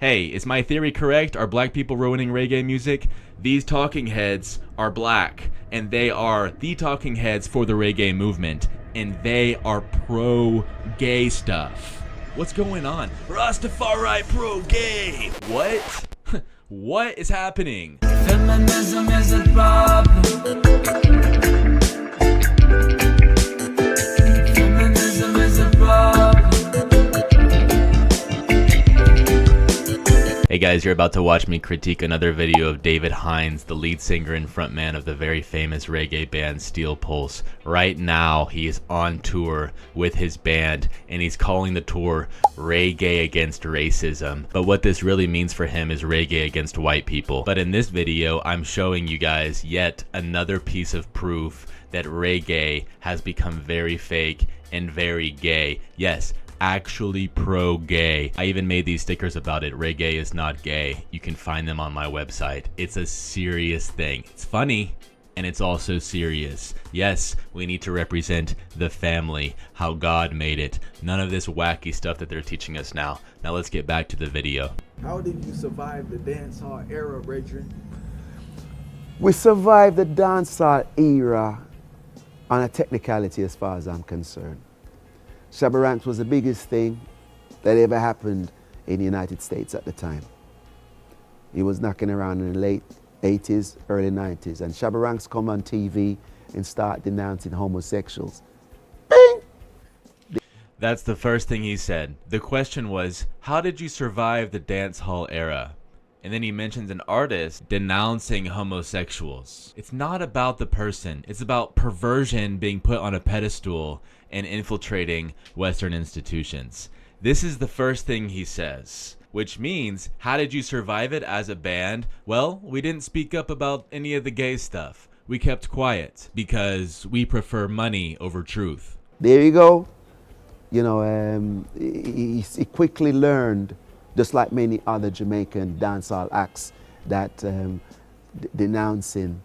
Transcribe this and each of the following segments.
Hey, is my theory correct? Are black people ruining reggae music? These talking heads are black, and they are the talking heads for the reggae movement, and they are pro-gay stuff. What's going on? Rastafari pro-gay! What? What is happening? Feminism is a problem. Feminism is a problem. Hey guys, you're about to watch me critique another video of David Hines, the lead singer and frontman of the very famous reggae band Steel Pulse. Right now, he is on tour with his band, and he's calling the tour Reggae Against Racism. But what this really means for him is reggae against white people. But in this video, I'm showing you guys yet another piece of proof that reggae has become very fake and very gay. Yes, actually pro-gay. I even made these stickers about it. Reggae is not gay. You can find them on my website. It's a serious thing. It's funny and it's also serious. Yes, we need to represent the family, how God made it. None of this wacky stuff that they're teaching us now. Now let's get back to the video. How did you survive the dancehall era, brethren? We survived the dancehall era on a technicality as far as I'm concerned. Shabba Ranks was the biggest thing that ever happened in the United States at the time. He was knocking around in the late 80s, early 90s, and Shabba Ranks come on TV and start denouncing homosexuals. Bing! That's the first thing he said. The question was, how did you survive the dance hall era? And then he mentions an artist denouncing homosexuals. It's not about the person. It's about perversion being put on a pedestal and infiltrating Western institutions. This is the first thing he says, which means, how did you survive it as a band? Well, we didn't speak up about any of the gay stuff. We kept quiet because we prefer money over truth. There you go. You know, he quickly learned, just like many other Jamaican dancehall acts, that denouncing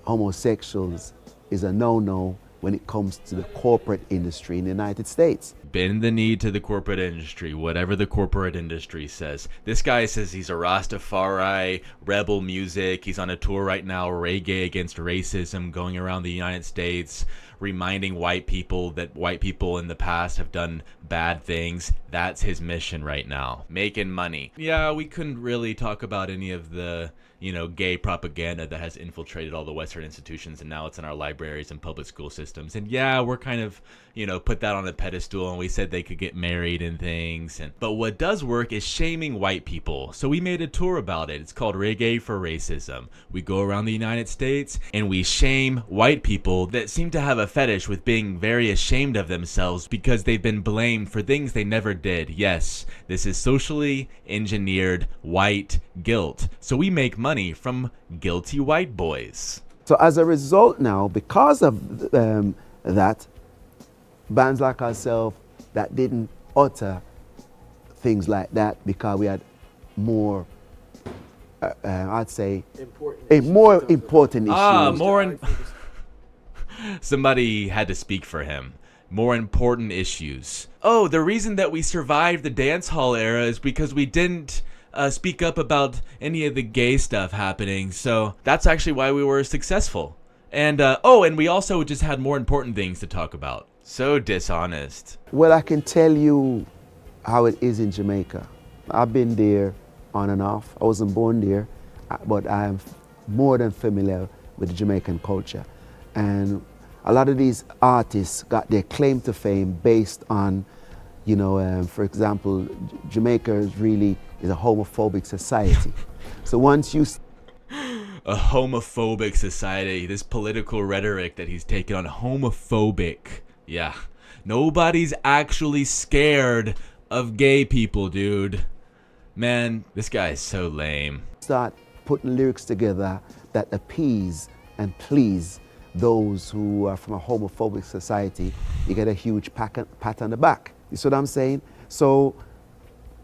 homosexuals is a no-no when it comes to the corporate industry in the United States. Bend the knee to the corporate industry, whatever the corporate industry says. This guy says he's a Rastafari, rebel music. He's on a tour right now, Reggae Against Racism, going around the United States, reminding white people that white people in the past have done bad things. That's his mission right now, making money. Yeah, we couldn't really talk about any of the, gay propaganda that has infiltrated all the Western institutions, and now it's in our libraries and public school systems. And yeah, we're kind of, put that on a pedestal, and we said they could get married and things. But what does work is shaming white people. So we made a tour about it. It's called Reggae for Racism. We go around the United States and we shame white people that seem to have a fetish with being very ashamed of themselves because they've been blamed for things they never did. Yes, this is socially engineered white guilt. So we make money from guilty white boys. So as a result now, because of that, bands like ourselves that didn't utter things like that because we had more, I'd say, more important issues. Somebody had to speak for him. More important issues. Oh, the reason that we survived the dance hall era is because we didn't speak up about any of the gay stuff happening. So that's actually why we were successful. And and we also just had more important things to talk about. So dishonest. Well, I can tell you how it is in Jamaica. I've been there on and off. I wasn't born there, but I am more than familiar with the Jamaican culture. And a lot of these artists got their claim to fame based on, for example, Jamaica is a homophobic society. So once you... A homophobic society, this political rhetoric that he's taken on, homophobic. Yeah, nobody's actually scared of gay people, dude. Man, this guy is so lame. Start putting lyrics together that appease and please those who are from a homophobic society. You get a huge pat on the back. You see what I'm saying? So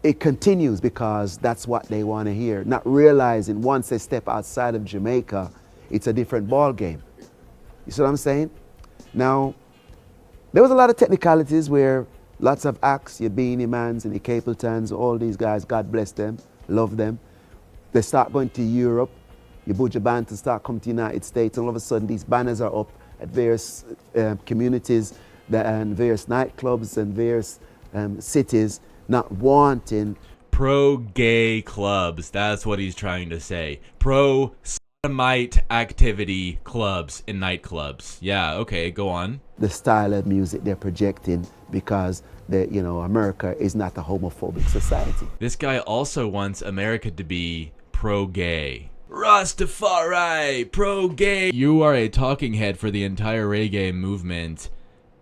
it continues because that's what they want to hear, not realizing once they step outside of Jamaica, it's a different ball game. You see what I'm saying? Now, there was a lot of technicalities where Lots of acts, your Beanie Mans and your Capletons, all these guys, God bless them, love them. They start going to Europe, your Buja Bantu start coming to the United States, and all of a sudden these banners are up at various communities and various nightclubs and various cities, not wanting. Pro-gay clubs, that's what he's trying to say. Pro-sodomite activity clubs and nightclubs. Yeah, okay, go on. The style of music they're projecting because America is not a homophobic society. This guy also wants America to be pro-gay. Rastafari, pro-gay. You are a talking head for the entire reggae movement,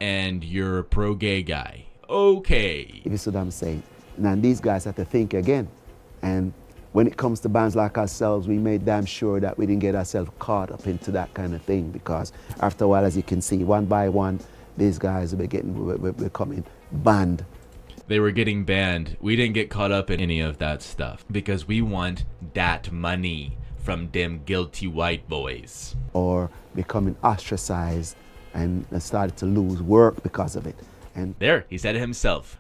and you're a pro-gay guy. Okay. You see what I'm saying? Now these guys have to think again. And when it comes to bands like ourselves, we made damn sure that we didn't get ourselves caught up into that kind of thing, because after a while, as you can see, one by one, these guys were becoming banned. They were getting banned. We didn't get caught up in any of that stuff because we want that money from them guilty white boys. Or becoming ostracized and started to lose work because of it. And there, he said it himself.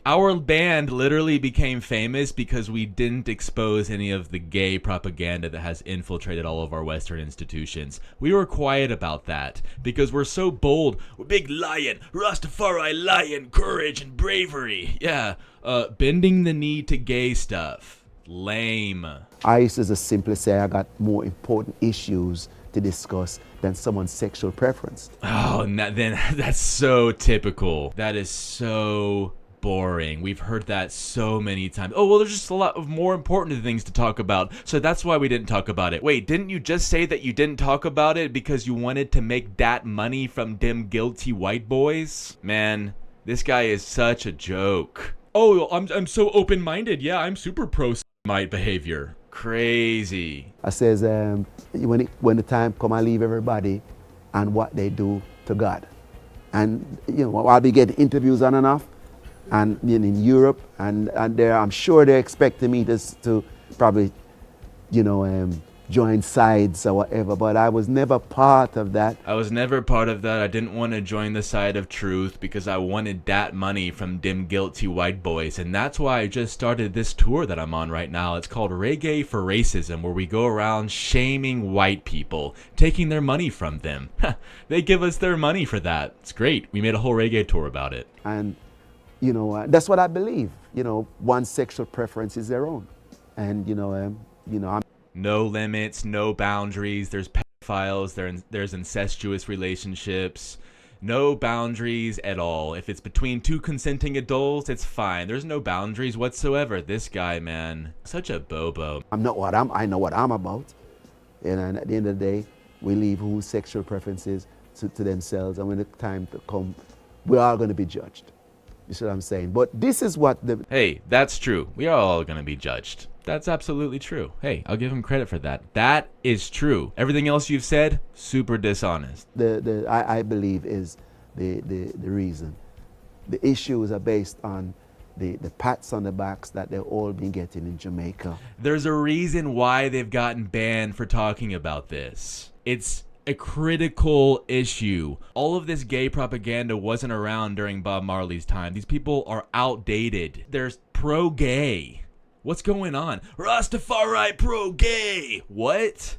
Our band literally became famous because we didn't expose any of the gay propaganda that has infiltrated all of our Western institutions. We were quiet about that because we're so bold. We're big lion, Rastafari lion, courage and bravery. Yeah, bending the knee to gay stuff. Lame. I used to just simply say I got more important issues to discuss than someone's sexual preference. Oh, then that's so typical. That is so boring. We've heard that so many times. Oh, well, there's just a lot of more important things to talk about, so that's why we didn't talk about it. Wait, didn't you just say that you didn't talk about it because you wanted to make that money from them guilty white boys? Man, this guy is such a joke. Oh, I'm so open-minded. Yeah, I'm super pro-sodomite behavior. Crazy. I says, when the time come, I leave everybody and what they do to God. And I'll be getting interviews on and off, and in Europe, and there, I'm sure they're expecting me to probably, join sides or whatever. But I was never part of that. I didn't want to join the side of truth because I wanted that money from them guilty white boys. And that's why I just started this tour that I'm on right now. It's called Reggae for Racism, where we go around shaming white people, taking their money from them. They give us their money for that. It's great. We made a whole reggae tour about it. And, that's what I believe. One's sexual preference is their own. And, I'm no limits, no boundaries. There's pedophiles, there's incestuous relationships. No boundaries at all. If it's between two consenting adults, it's fine. There's no boundaries whatsoever. This guy, man, such a bobo. I know what I'm about. And at the end of the day, we leave whose sexual preferences to themselves. And when the time to come, we're all going to be judged. You see what I'm saying? But this is what Hey, that's true. We are all going to be judged. That's absolutely true. Hey, I'll give him credit for that. That is true. Everything else you've said, super dishonest. I believe is the reason. The issues are based on the pats on the backs that they've all been getting in Jamaica. There's a reason why they've gotten banned for talking about this. It's a critical issue. All of this gay propaganda wasn't around during Bob Marley's time. These people are outdated. They're pro-gay. What's going on? Rastafari pro-gay. What?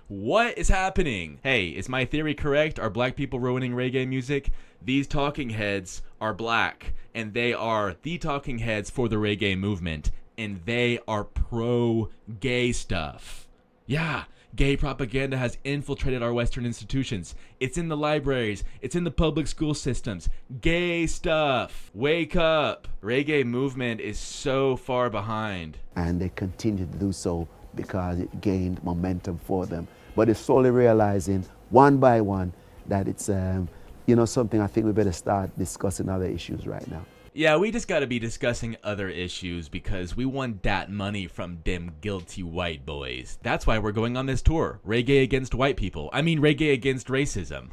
What is happening? Hey, is my theory correct? Are black people ruining reggae music? These talking heads are black, and they are the talking heads for the reggae movement, and they are pro-gay stuff. Yeah, gay propaganda has infiltrated our Western institutions. It's in the libraries. It's in the public school systems. Gay stuff. Wake up. Reggae movement is so far behind. And they continue to do so because it gained momentum for them. But they're slowly realizing, one by one, that it's something I think we better start discussing other issues right now. Yeah, we just gotta be discussing other issues because we want that money from them guilty white boys. That's why we're going on this tour. Reggae against white people. I mean reggae against racism.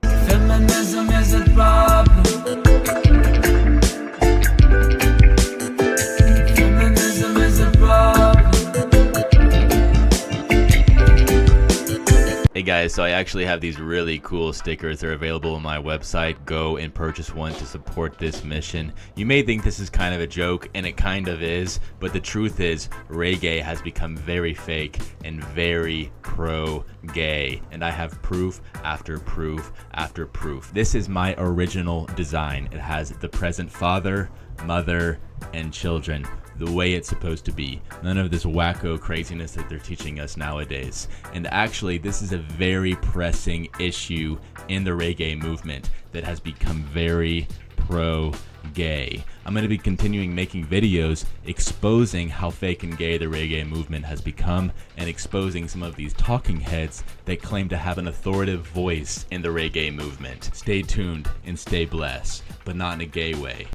Feminism is a problem. Feminism is a problem. Hey guys, so I actually have these really cool stickers. They're available on my website. Go and purchase one to support this mission. You may think this is kind of a joke, and it kind of is, but the truth is reggae has become very fake and very pro-gay, and I have proof after proof after proof. This is my original design. It has the present father, mother, and children the way it's supposed to be. None of this wacko craziness that they're teaching us nowadays. And actually, this is a very pressing issue in the reggae movement that has become very pro-gay. I'm going to be continuing making videos exposing how fake and gay the reggae movement has become, and exposing some of these talking heads that claim to have an authoritative voice in the reggae movement. Stay tuned and stay blessed, but not in a gay way.